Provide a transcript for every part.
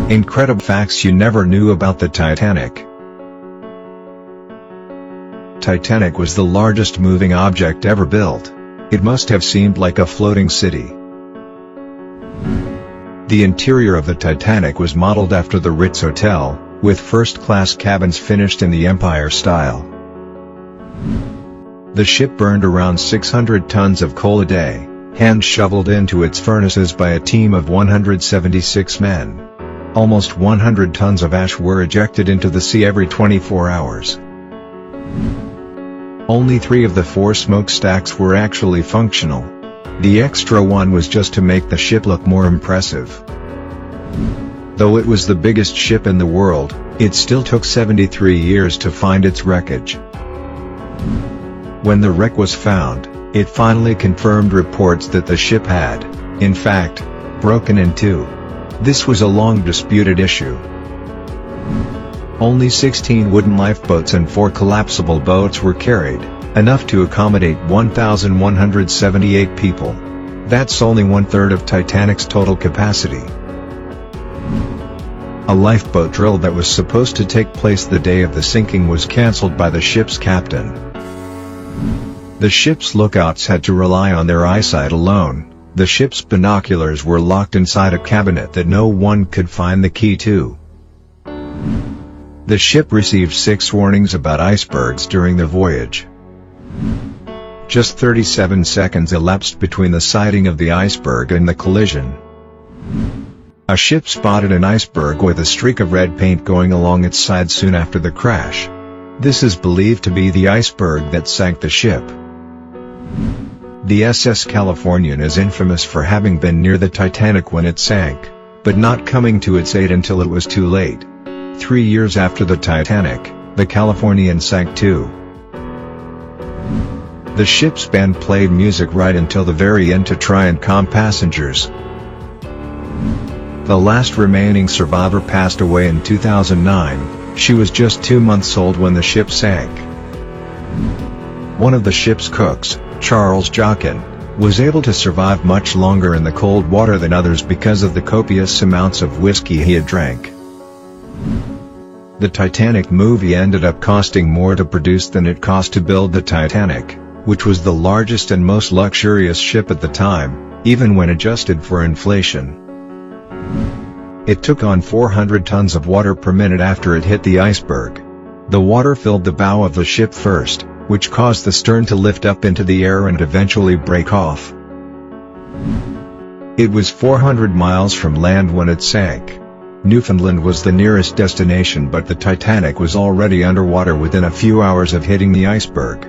Incredible facts you never knew about the Titanic. Titanic was the largest moving object ever built. It must have seemed like a floating city. The interior of the Titanic was modeled after the Ritz Hotel, with first-class cabins finished in the Empire style. The ship burned around 600 tons of coal a day, hand-shoveled into its furnaces by a team of 176 men. Almost 100 tons of ash were ejected into the sea every 24 hours. Only 3 of the 4 smokestacks were actually functional. The extra one was just to make the ship look more impressive. Though it was the biggest ship in the world, it still took 73 years to find its wreckage. When the wreck was found, it finally confirmed reports that the ship had, in fact, broken in two. This was a long disputed issue. Only 16 wooden lifeboats and 4 collapsible boats were carried, enough to accommodate 1,178 people. That's only 1/3 of Titanic's total capacity. A lifeboat drill that was supposed to take place the day of the sinking was cancelled by the ship's captain. The ship's lookouts had to rely on their eyesight alone. The ship's binoculars were locked inside a cabinet that no one could find the key to. The ship received 6 warnings about icebergs during the voyage. Just 37 seconds elapsed between the sighting of the iceberg and the collision. A ship spotted an iceberg with a streak of red paint going along its side soon after the crash. This is believed to be the iceberg that sank the ship. The SS Californian is infamous for having been near the Titanic when it sank, but not coming to its aid until it was too late. 3 years after the Titanic, the Californian sank too. The ship's band played music right until the very end to try and calm passengers. The last remaining survivor passed away in 2009, she was just 2 months old when the ship sank. One of the ship's cooks, Charles Jockin, was able to survive much longer in the cold water than others because of the copious amounts of whiskey he had drank. The Titanic movie ended up costing more to produce than it cost to build the Titanic, which was the largest and most luxurious ship at the time, even when adjusted for inflation. It took on 400 tons of water per minute after it hit the iceberg. The water filled the bow of the ship first, which caused the stern to lift up into the air and eventually break off. It was 400 miles from land when it sank. Newfoundland was the nearest destination, but the Titanic was already underwater within a few hours of hitting the iceberg.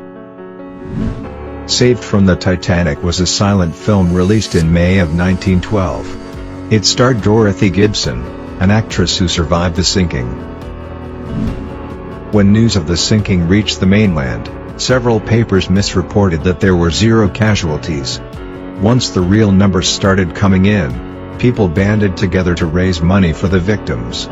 Saved from the Titanic was a silent film released in May of 1912. It starred Dorothy Gibson, an actress who survived the sinking. When news of the sinking reached the mainland, several papers misreported that there were 0 casualties. Once the real numbers started coming in, people banded together to raise money for the victims.